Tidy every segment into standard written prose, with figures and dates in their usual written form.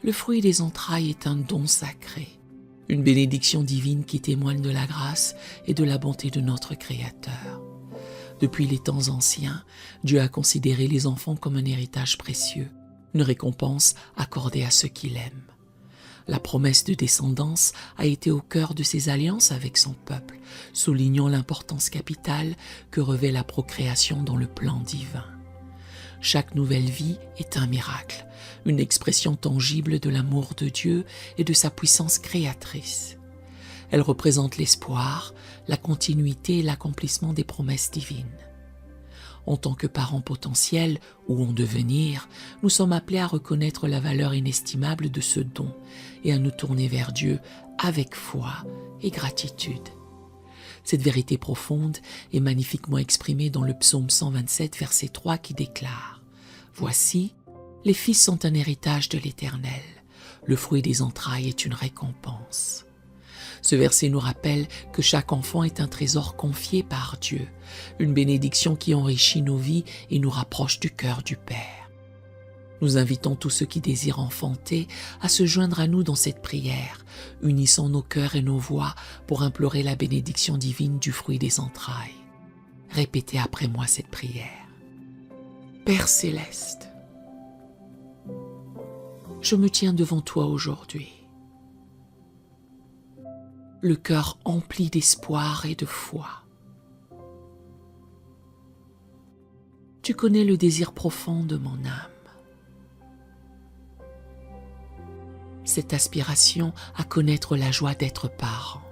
Le fruit des entrailles est un don sacré, une bénédiction divine qui témoigne de la grâce et de la bonté de notre Créateur. Depuis les temps anciens, Dieu a considéré les enfants comme un héritage précieux, une récompense accordée à ceux qu'il aime. La promesse de descendance a été au cœur de ses alliances avec son peuple, soulignant l'importance capitale que revêt la procréation dans le plan divin. Chaque nouvelle vie est un miracle, une expression tangible de l'amour de Dieu et de sa puissance créatrice. Elle représente l'espoir, la continuité et l'accomplissement des promesses divines. En tant que parents potentiels ou en devenir, nous sommes appelés à reconnaître la valeur inestimable de ce don et à nous tourner vers Dieu avec foi et gratitude. Cette vérité profonde est magnifiquement exprimée dans le psaume 127, verset 3 qui déclare « Voici, les fils sont un héritage de l'Éternel, le fruit des entrailles est une récompense. » Ce verset nous rappelle que chaque enfant est un trésor confié par Dieu, une bénédiction qui enrichit nos vies et nous rapproche du cœur du Père. Nous invitons tous ceux qui désirent enfanter à se joindre à nous dans cette prière, unissant nos cœurs et nos voix pour implorer la bénédiction divine du fruit des entrailles. Répétez après moi cette prière. Père céleste, je me tiens devant toi aujourd'hui, le cœur empli d'espoir et de foi. Tu connais le désir profond de mon âme. Cette aspiration à connaître la joie d'être parent.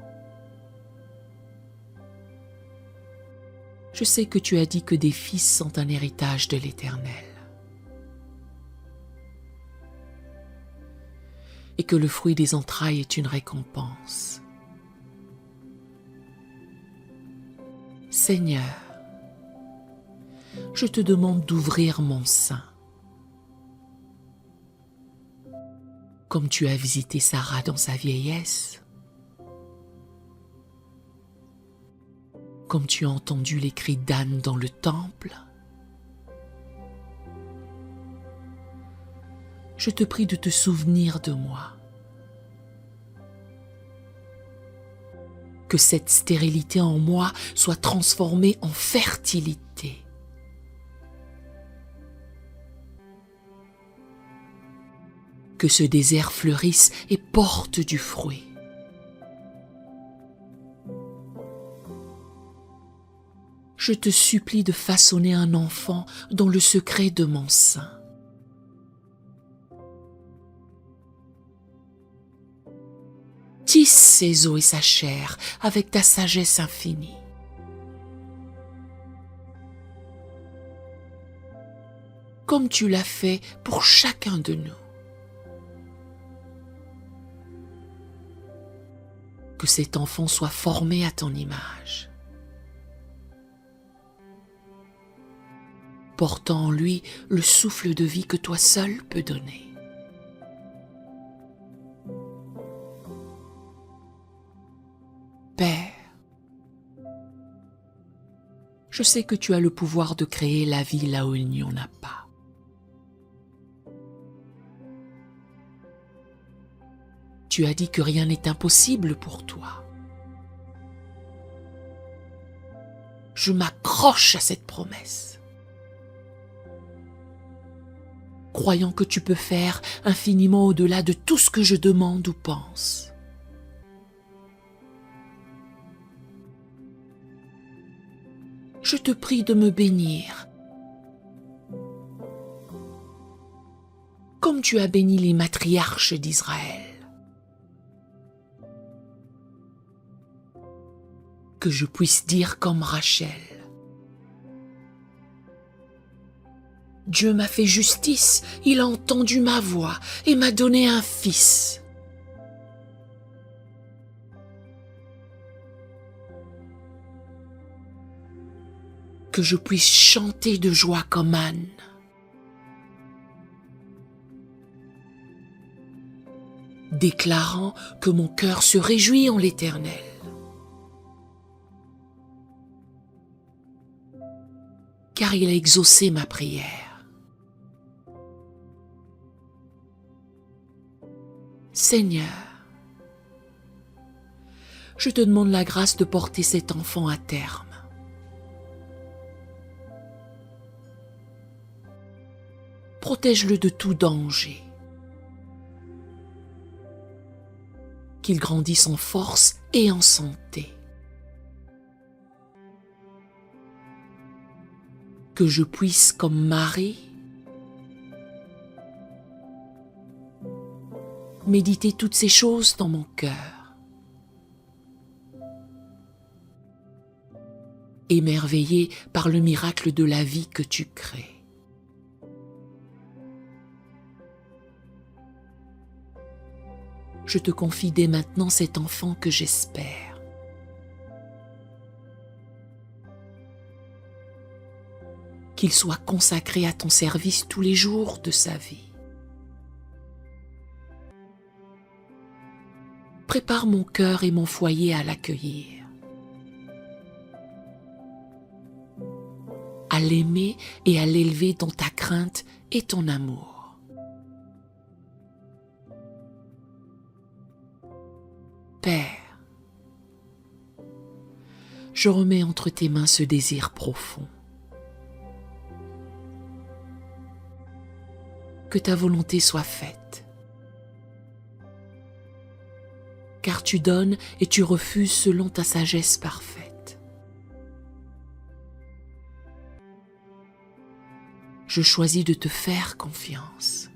Je sais que tu as dit que des fils sont un héritage de l'Éternel et que le fruit des entrailles est une récompense. Seigneur, je te demande d'ouvrir mon sein, comme tu as visité Sarah dans sa vieillesse, comme tu as entendu les cris d'Anne dans le temple. Je te prie de te souvenir de moi. Que cette stérilité en moi soit transformée en fertilité. Que ce désert fleurisse et porte du fruit. Je te supplie de façonner un enfant dans le secret de mon sein. Tisse ses os et sa chair avec ta sagesse infinie. Comme tu l'as fait pour chacun de nous. Que cet enfant soit formé à ton image, portant en lui le souffle de vie que toi seul peux donner. Père, je sais que tu as le pouvoir de créer la vie là où il n'y en a pas. Tu as dit que rien n'est impossible pour toi. Je m'accroche à cette promesse, croyant que tu peux faire infiniment au-delà de tout ce que je demande ou pense. Je te prie de me bénir, comme tu as béni les matriarches d'Israël. Que je puisse dire comme Rachel, Dieu m'a fait justice, il a entendu ma voix et m'a donné un fils. Que je puisse chanter de joie comme Anne. Déclarant que mon cœur se réjouit en l'Éternel. Car il a exaucé ma prière. Seigneur, je te demande la grâce de porter cet enfant à terme. Protège-le de tout danger. Qu'il grandisse en force et en santé. Que je puisse, comme Marie, méditer toutes ces choses dans mon cœur, émerveillé par le miracle de la vie que tu crées. Je te confie dès maintenant cet enfant que j'espère. Qu'il soit consacré à ton service tous les jours de sa vie. Prépare mon cœur et mon foyer à l'accueillir, à l'aimer et à l'élever dans ta crainte et ton amour. Père, je remets entre tes mains ce désir profond. Que ta volonté soit faite. Car tu donnes et tu refuses selon ta sagesse parfaite. Je choisis de te faire confiance,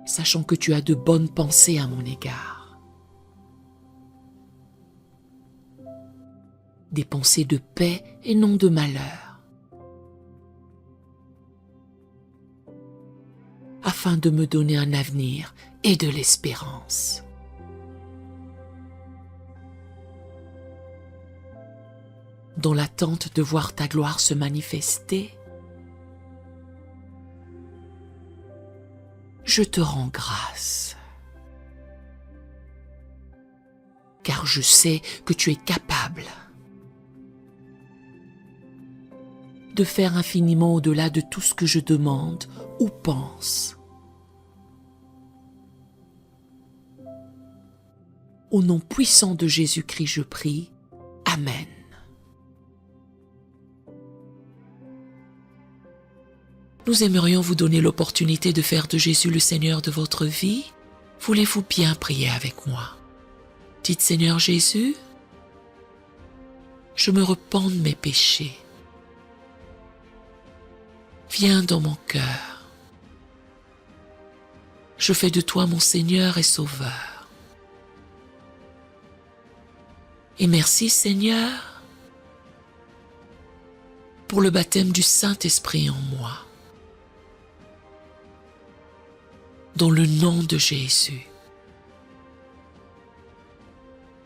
sachant que tu as de bonnes pensées à mon égard. Des pensées de paix et non de malheur, afin de me donner un avenir et de l'espérance. Dans l'attente de voir ta gloire se manifester, je te rends grâce, car je sais que tu es capable de faire infiniment au-delà de tout ce que je demande ou pense. Au nom puissant de Jésus-Christ, je prie. Amen. Nous aimerions vous donner l'opportunité de faire de Jésus le Seigneur de votre vie. Voulez-vous bien prier avec moi? Dites: Seigneur Jésus, je me repens de mes péchés. Viens dans mon cœur. Je fais de toi mon Seigneur et Sauveur. Et merci Seigneur pour le baptême du Saint-Esprit en moi. Dans le nom de Jésus.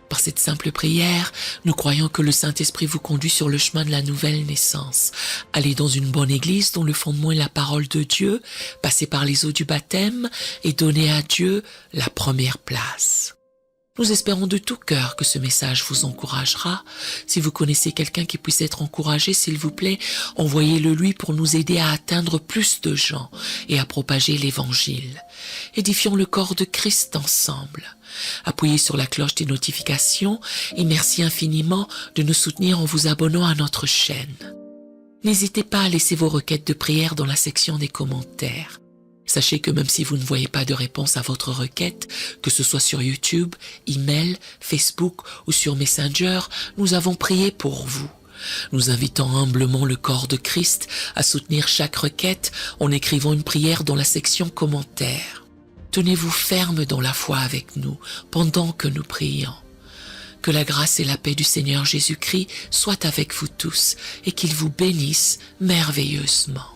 Par cette simple prière, nous croyons que le Saint-Esprit vous conduit sur le chemin de la nouvelle naissance. Allez dans une bonne église dont le fondement est la parole de Dieu, passez par les eaux du baptême et donnez à Dieu la première place. Nous espérons de tout cœur que ce message vous encouragera. Si vous connaissez quelqu'un qui puisse être encouragé, s'il vous plaît, envoyez-le lui pour nous aider à atteindre plus de gens et à propager l'Évangile. Édifions le corps de Christ ensemble. Appuyez sur la cloche des notifications et merci infiniment de nous soutenir en vous abonnant à notre chaîne. N'hésitez pas à laisser vos requêtes de prière dans la section des commentaires. Sachez que même si vous ne voyez pas de réponse à votre requête, que ce soit sur YouTube, email, Facebook ou sur Messenger, nous avons prié pour vous. Nous invitons humblement le corps de Christ à soutenir chaque requête en écrivant une prière dans la section commentaires. Tenez-vous ferme dans la foi avec nous pendant que nous prions. Que la grâce et la paix du Seigneur Jésus-Christ soient avec vous tous et qu'il vous bénisse merveilleusement.